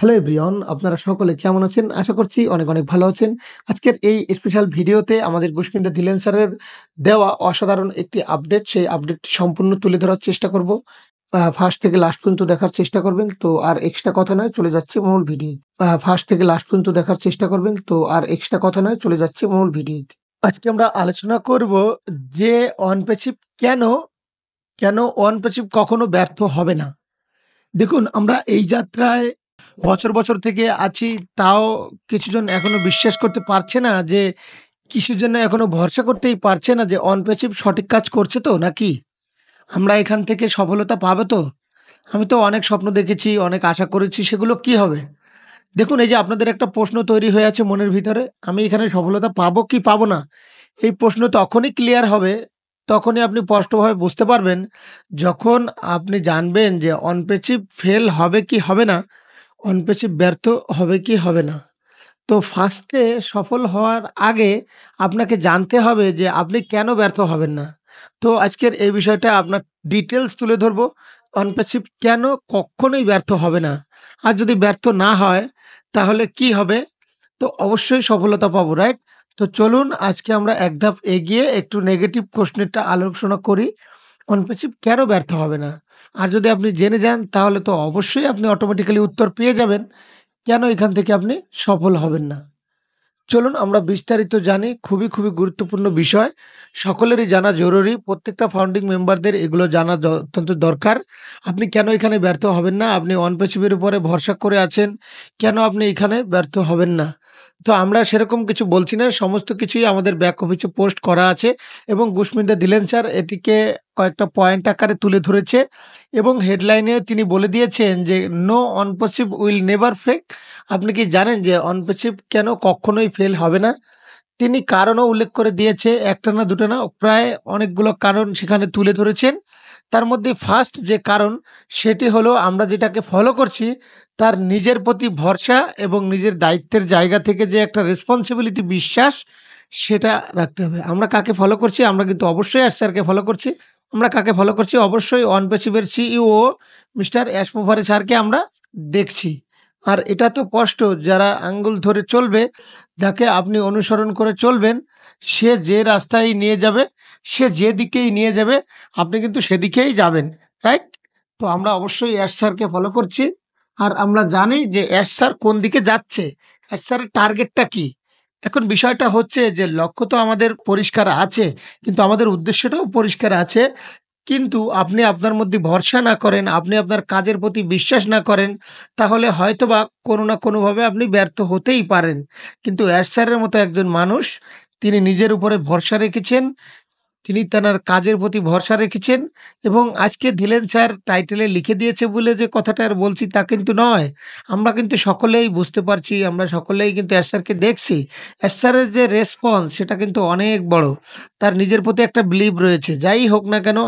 Hello everyone, আপনারা সকলে কেমন আছেন? আশা করছি অনেক, অনেক ভালো আছেন। আজকের এই স্পেশাল ভিডিওতে আমাদের গোশমিন্দা ধিলেন স্যারের দেওয়া অসাধারণ একটি আপডেট, সেই আপডেটটি সম্পূর্ণ তুলে ধরার চেষ্টা করব। ফার্স্ট থেকে লাস্ট পর্যন্ত দেখার চেষ্টা করবেন। তো আর এক্সট্রা কথা নয়, চলে যাচ্ছি মূল ভিডিও। ফার্স্ট থেকে লাস্ট পর্যন্ত দেখার চেষ্টা করবেন। তো আর এক্সট্রা কথা নয়, চলে যাচ্ছি মূল ভিডিওতে। আজকে আমরা আলোচনা করব যে অন পেসিভ কেন অন পেসিভ কখনো ব্যর্থ হবে না। দেখুন, আমরা এই যাত্রায় বছর, বছর থেকে আছি, তাও কিছুজন এখনো বিশ্বাস করতে পারছে না যে কিসের জন্য এখনো ভরসা করতেই পারছে না যে অন পেসিভ সঠিক কাজ করছে তো নাকি? আমরা এখান থেকে সফলতা পাবো তো? আমি তো অনেক স্বপ্ন দেখেছি, অনেক আশা করেছি, সেগুলো কি হবে? দেখুন, এই যে আপনাদের একটা প্রশ্ন তৈরি হয়ে আছে মনের ভিতরে, আমি এখানে সফলতা পাবো কি পাবো না? এই প্রশ্ন তখনই ক্লিয়ার হবে, তখনই আপনি স্পষ্টভাবে বুঝতে পারবেন যখন আপনি জানবেন যে অন পেসিভ ফেল হবে কি হবে না, অন পেসিভ ব্যর্থ হবে কি হবে না। তো ফার্স্টে সফল হওয়ার আগে আপনাকে জানতে হবে যে আপনি কেন ব্যর্থ হবেন না। তো আজকের এই বিষয়টা আপনার ডিটেলস তুলে ধরবো। অনপ্যাসিভ কেন কখনোই ব্যর্থ হবে না। আর যদি ব্যর্থ না হয় তাহলে কি হবে? তো অবশ্যই সফলতা পাবো, রাইট? তো চলুন আজকে আমরা এক ধাপ এগিয়ে একটু নেগেটিভ কোশ্চেনটা আলোচনা করি। অনপ্যাসিভ কেন ব্যর্থ হবে না? আর যদি আপনি জেনে যান তাহলে তো অবশ্যই আপনি অটোমেটিক্যালি উত্তর পেয়ে যাবেন কেন এখান থেকে আপনি সফল হবেন না। চলুন আমরা বিস্তারিত জানি। খুবই, খুবই গুরুত্বপূর্ণ বিষয়। সকলেরই জানা জরুরি। প্রত্যেকটা ফাউন্ডিং মেম্বারদের এগুলো জানা অত্যন্ত দরকার। আপনি কেন এখানে ব্যর্থ হবেন না? আপনি অনপ্যাসিভের উপরে ভরসা করে আছেন। কেন আপনি এখানে ব্যর্থ হবেন না? তো আমরা সেরকম কিছু বলছি না। সমস্ত কিছুই আমাদের ব্যাক অফিসে পোস্ট করা আছে এবং গোশমিন্দা ধিলেন স্যার এটিকে কয়েকটা পয়েন্ট আকারে তুলে ধরেছে এবং হেডলাইনে তিনি বলে দিয়েছেন যে, "নো অনপ্যাসিভ উইল নেভার ফেক।" আপনি কি জানেন যে অনপ্যাসিভ কেন কখনোই ফেল হবে না? তিনি কারণও উল্লেখ করে দিয়েছে। একটা না দুটো না, প্রায় অনেকগুলো কারণ সেখানে তুলে ধরেছেন। তার মধ্যে ফার্স্ট যে কারণ সেটি হলো আমরা যেটাকে ফলো করছি তার নিজের প্রতি ভরসা এবং নিজের দায়িত্বের জায়গা থেকে যে একটা রেসপন্সিবিলিটি, বিশ্বাস, সেটা রাখতে হবে। আমরা কাকে ফলো করছি? আমরা কিন্তু অবশ্যই স্যারকে ফলো করছি। আমরা কাকে ফলো করছি? অবশ্যই অনপ্যাসিভের সিইও মিস্টার অ্যাশমুভারি স্যারকে আমরা দেখছি। আর এটা তো স্পষ্ট, যারা আঙ্গুল ধরে চলবে, যাকে আপনি অনুসরণ করে চলবেন, সে যে রাস্তায় নিয়ে যাবে, সে যেদিকেই নিয়ে যাবে, আপনি কিন্তু সেদিকেই যাবেন, রাইট? তো আমরা অবশ্যই অ্যাশ স্যারকে ফলো করছি। আর আমরা জানি যে অ্যাশ স্যার কোন দিকে যাচ্ছে, অ্যাশ স্যারের টার্গেটটা কি। এখন বিষয়টা হচ্ছে যে লক্ষ্য তো আমাদের পরিষ্কার আছে, কিন্তু আমাদের উদ্দেশ্যটাও পরিষ্কার আছে। কিন্তু আপনি আপনার মধ্যে ভরসা না করেন, আপনি আপনার কাজের প্রতি বিশ্বাস না করেন, তাহলে হয়তোবা কোনো না কোনোভাবে আপনি ব্যর্থ হতেই পারেন। কিন্তু অ্যাশ স্যারের মতো একজন মানুষ, তিনি নিজের উপরে ভরসা রেখেছেন, তিনি তেনার কাজের প্রতি ভরসা রেখেছেন এবং আজকে ধিলেন স্যার টাইটেলে লিখে দিয়েছে বলে যে কথাটা আর বলছি তা কিন্তু নয়। আমরা কিন্তু সকলেই বুঝতে পারছি, আমরা সকলেই কিন্তু অ্যাশ স্যারকে দেখছি। অ্যাশ স্যারের যে রেসপন্স সেটা কিন্তু অনেক বড়। তার নিজের প্রতি একটা বিলিভ রয়েছে। যাই হোক না কেন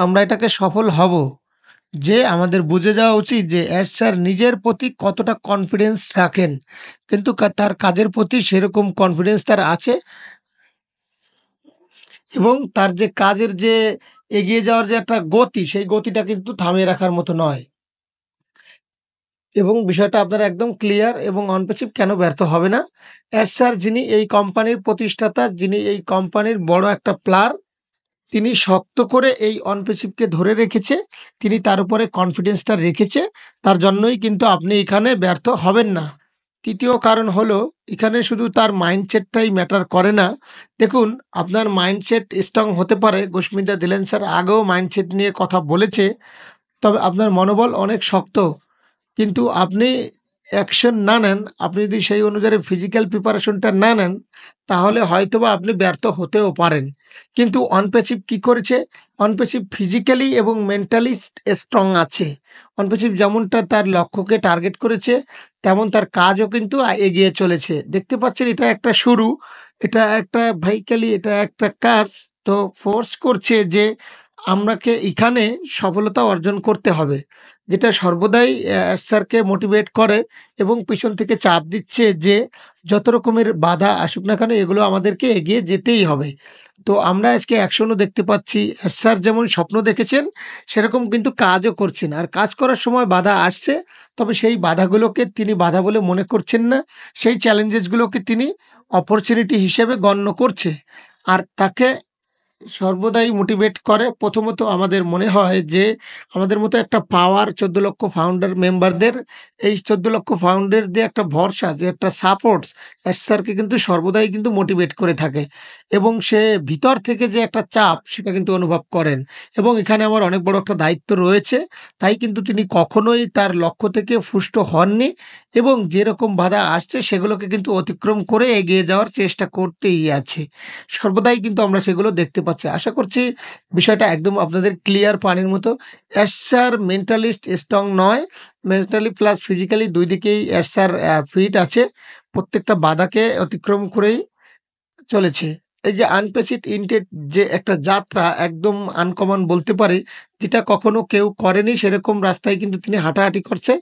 আমরা এটাকে সফল হব। যে আমাদের বুঝে যাওয়া উচিত যে অ্যাশ স্যার নিজের প্রতি কতটা কনফিডেন্স রাখেন। কিন্তু তার কাজের প্রতি সেরকম কনফিডেন্স তার আছে এবং তার যে কাজের যে এগিয়ে যাওয়ার যে একটা গতি, সেই গতিটা কিন্তু থামিয়ে রাখার মতো নয়। এবং বিষয়টা আপনার একদম ক্লিয়ার এবং অনপ্যাসিভ কেন ব্যর্থ হবে না? অ্যাশ স্যার, যিনি এই কোম্পানির প্রতিষ্ঠাতা, যিনি এই কোম্পানির বড় একটা প্লার, তিনি শক্ত করে এই অনপ্যাসিভকে ধরে রেখেছে। তিনি তার উপরে কনফিডেন্সটা রেখেছে। তার জন্যই কিন্তু আপনি এখানে ব্যর্থ হবেন না। তৃতীয় কারণ হলো, এখানে শুধু তার মাইন্ডসেটটাই ম্যাটার করে না। দেখুন, আপনার মাইন্ডসেট স্ট্রং হতে পারে। গোশমিন্দা ধিলেন স্যার আগেও মাইন্ডসেট নিয়ে কথা বলেছে। তবে আপনার মনোবল অনেক শক্ত। কিন্তু আপনি অ্যাকশন না নেন, আপনি যদি সেই অনুযায়ী ফিজিক্যাল প্রিপারেশনটা না নেন, তাহলে হয়তোবা আপনি ব্যর্থ হতেও পারেন। কিন্তু অনপ্যাসিভ কি করেছে? অনপ্যাসিভ ফিজিক্যালি এবং মেন্টালি স্ট্রং আছে। অনপ্যাসিভ যেমনটা তার লক্ষ্যকে টার্গেট করেছে, তেমন তার কাজও কিন্তু এগিয়ে চলেছে। দেখতে পাচ্ছেন, এটা একটা শুরু, এটা একটা ভেহিক্যালি, এটা একটা কাজ। তো ফোর্স করছে যে আমাকে এখানে সফলতা অর্জন করতে হবে। যেটা সর্বদাই স্যারকে মোটিভেট করে এবং পিছন থেকে চাপ দিচ্ছে যে যত রকমের বাধা আসুক না কেন, এগুলো আমাদেরকে এগিয়ে যেতেই হবে। তো আমরা আজকে অ্যাকশনও দেখতে পাচ্ছি। স্যার যেমন স্বপ্ন দেখেছেন, সেরকম কিন্তু কাজও করছেন। আর কাজ করার সময় বাধা আসছে, তবে সেই বাধাগুলোকে তিনি বাধা বলে মনে করছেন না, সেই চ্যালেঞ্জেসগুলোকে তিনি অপরচুনিটি হিসেবে গণ্য করছে। আর তাকে সর্বদাই মোটিভেট করে। প্রথমত আমাদের মনে হয় যে আমাদের মতো একটা পাওয়ার ১৪ লক্ষ ফাউন্ডার মেম্বারদের, এই ১৪ লক্ষ ফাউন্ডারদের একটা ভরসা, যে একটা সাপোর্ট এস স্যারকে কিন্তু সর্বদাই কিন্তু মোটিভেট করে থাকে, এবং সে ভিতর থেকে যে একটা চাপ সেটা কিন্তু অনুভব করেন। এবং এখানে আমার অনেক বড় একটা দায়িত্ব রয়েছে, তাই কিন্তু তিনি কখনোই তার লক্ষ্য থেকে ফুষ্ট হননি, এবং যেরকম বাধা আসছে সেগুলোকে কিন্তু অতিক্রম করে এগিয়ে যাওয়ার চেষ্টা করতেই আছে। সর্বদাই কিন্তু আমরা সেগুলো দেখতে পাচ্ছি। আশা করছি বিষয়টা একদম আপনাদের ক্লিয়ার পানির মতো। এস স্যার মেন্টালিস্ট স্ট্রং নয়, মেন্টালি প্লাস ফিজিক্যালি ২ দিকেই এস স্যার ফিট আছে। প্রত্যেকটা বাধাকে অতিক্রম করেই চলেছে। এই যে আনপ্রেসিডেন্টেড যে একটা যাত্রা, একদম আনকমন বলতে পারি, যেটা কখনো কেউ করেনি, সেরকম রাস্তায় কিন্তু তিনি হাঁটাহাঁটি করছে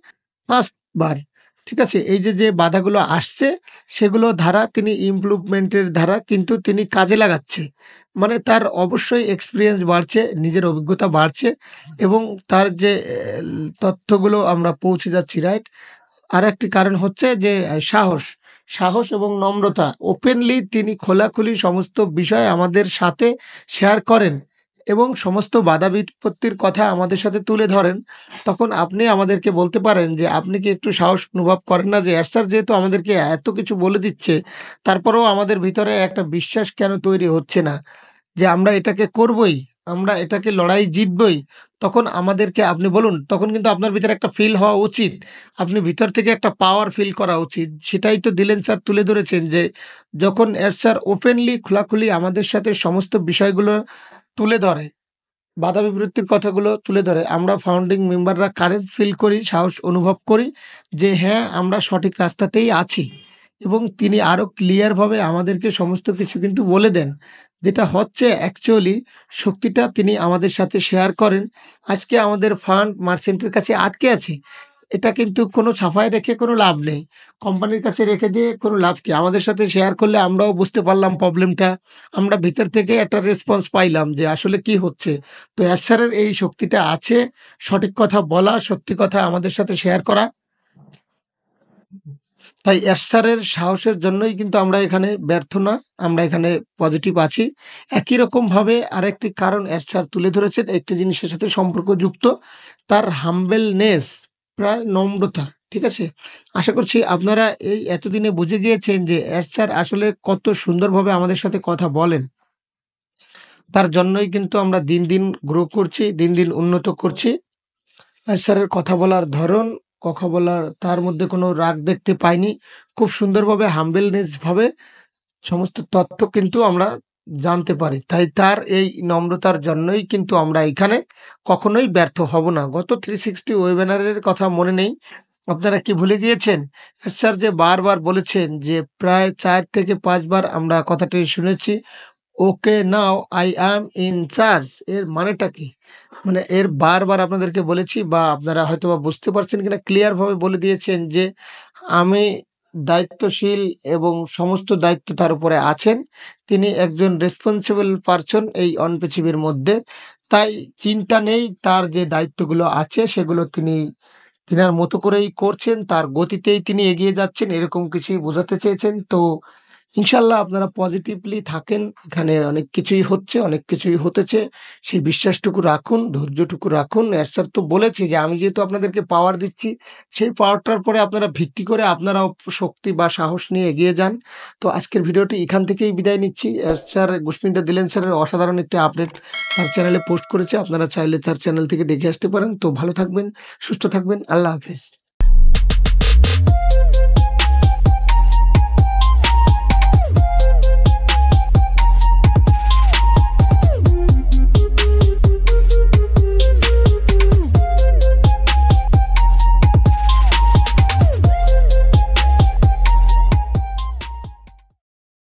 ফার্স্ট বার। ঠিক আছে? এই যে বাধাগুলো আসছে সেগুলো ধারা তিনি ইমপ্রুভমেন্টের ধারা কিন্তু তিনি কাজে লাগাচ্ছে। মানে তার অবশ্যই এক্সপেরিয়েন্স বাড়ছে, নিজের অভিজ্ঞতা বাড়ছে, এবং তার যে তথ্যগুলো আমরা পৌঁছে যাচ্ছি, রাইট? আরেকটি কারণ হচ্ছে যে সাহস এবং নম্রতা। ওপেনলি তিনি খোলাখুলি সমস্ত বিষয় আমাদের সাথে শেয়ার করেন, এবং সমস্ত বাধা বিপত্তির কথা আমাদের সাথে তুলে ধরেন। তখন আপনি আমাদেরকে বলতে পারেন যে আপনি কি একটু সাহস অনুভব করেন না, যে স্যার যেহেতু আমাদেরকে এত কিছু বলে দিচ্ছে, তারপরেও আমাদের ভিতরে একটা বিশ্বাস কেন তৈরি হচ্ছে না যে আমরা এটাকে করবই, আমরা এটাকে লড়াই জিতবই? তখন আমাদেরকে আপনি বলুন, তখন কিন্তু আপনার ভিতরে একটা ফিল হওয়া উচিত। আপনি ভিতর থেকে একটা পাওয়ার ফিল করা উচিত। সেটাই তো দিলেন স্যার, তুলে ধরেছেন যে যখন স্যার ওপেনলি খোলাখুলি আমাদের সাথে সমস্ত বিষয়গুলো তুলে ধরে, বাধা বিপত্তির কথাগুলো তুলে ধরে, আমরা ফাউন্ডিং মেম্বাররা কারেজ ফিল করি, সাহস অনুভব করি যে হ্যাঁ, আমরা সঠিক রাস্তাতেই আছি। এবং তিনি আরও ক্লিয়ারভাবে আমাদেরকে সমস্ত কিছু কিন্তু বলে দেন। যেটা হচ্ছে অ্যাকচুয়ালি শক্তিটা তিনি আমাদের সাথে শেয়ার করেন। আজকে আমাদের ফান্ড মার্চেন্টের কাছে আটকে আছে। এটা কিন্তু কোনো ছাপায় রেখে কোনো লাভ নেই। কোম্পানির কাছে রেখে দিয়ে কোনো লাভ কি? আমাদের সাথে শেয়ার করলে আমরাও বুঝতে পারলাম প্রবলেমটা। আমরা ভিতর থেকে একটা রেসপন্স পাইলাম যে আসলে কি হচ্ছে। তো এস স্যারের এই শক্তিটা আছে, সঠিক কথা বলা, সত্যি কথা আমাদের সাথে শেয়ার করা। তাই এস স্যারের সাহসের জন্যই কিন্তু আমরা এখানে ব্যর্থ না, আমরা এখানে পজিটিভ আছি। একই রকমভাবে আরেকটি কারণ এস স্যার তুলে ধরেছেন, একটি জিনিসের সাথে সম্পর্কযুক্ত, তার হাম্বলনেস, প্রায় নম্রতা। ঠিক আছে? আশা করছি আপনারা এই এতদিনে বুঝে গিয়েছেন যে এস স্যার আসলে কত সুন্দরভাবে আমাদের সাথে কথা বলেন। তার জন্যই কিন্তু আমরা দিন, দিন গ্রো করছি, দিন, দিন উন্নত করছি। আর স্যারের কথা বলার ধরন, কথা বলার তার মধ্যে কোনো রাগ দেখতে পাইনি। খুব সুন্দরভাবে হাম্বলনেস ভাবে সমস্ত তথ্য কিন্তু আমরা জানতে পারি। তাই তার এই নম্রতার জন্যই কিন্তু আমরা এখানে কখনোই ব্যর্থ হব না। গত 360 ওয়েবিনারের কথা মনে নেই? আপনারা কি ভুলে গিয়েছেন? স্যার যে বারবার বলেছেন, যে প্রায় ৪ থেকে ৫ বার আমরা কথাটি শুনেছি, okay now I am in charge. এর মানেটা কি? মানে এর বারবার আপনাদেরকে বলেছি, বা আপনারা হয়তোবা বুঝতে পারছেন কিনা, ক্লিয়ারভাবে বলে দিয়েছেন যে আমি দায়িত্বশীল, এবং সমস্ত দায়িত্ব তার উপরে আছেন। তিনি একজন রেসপন্সিবল পারসন এই পৃথিবীর মধ্যে। তাই চিন্তা নেই, তার যে দায়িত্বগুলো আছে সেগুলো তিনি তিনার মতো করেই করছেন, তার গতিতেই তিনি এগিয়ে যাচ্ছেন, এরকম কিছুই বোঝাতে চেয়েছেন। তো ইনশাআল্লাহ আপনারা পজিটিভলি থাকেন। এখানে অনেক কিছুই হচ্ছে, অনেক কিছুই হতেছে। সেই বিশ্বাসটুকু রাখুন, ধৈর্যটুকু রাখুন। এর স্যার তো বলেছে যে আমি যেহেতু আপনাদেরকে পাওয়ার দিচ্ছি, সেই পাওয়ারটার পরে আপনারা ভিত্তি করে আপনারাও শক্তি বা সাহস নিয়ে এগিয়ে যান। তো আজকের ভিডিওটি এখান থেকেই বিদায় নিচ্ছি। এর স্যার গুসমিনটা দিলেন স্যারের অসাধারণ একটি আপডেট তার চ্যানেলে পোস্ট করেছে। আপনারা চাইলে তার চ্যানেল থেকে দেখে আসতে পারেন। তো ভালো থাকবেন, সুস্থ থাকবেন। আল্লাহ হাফেজ।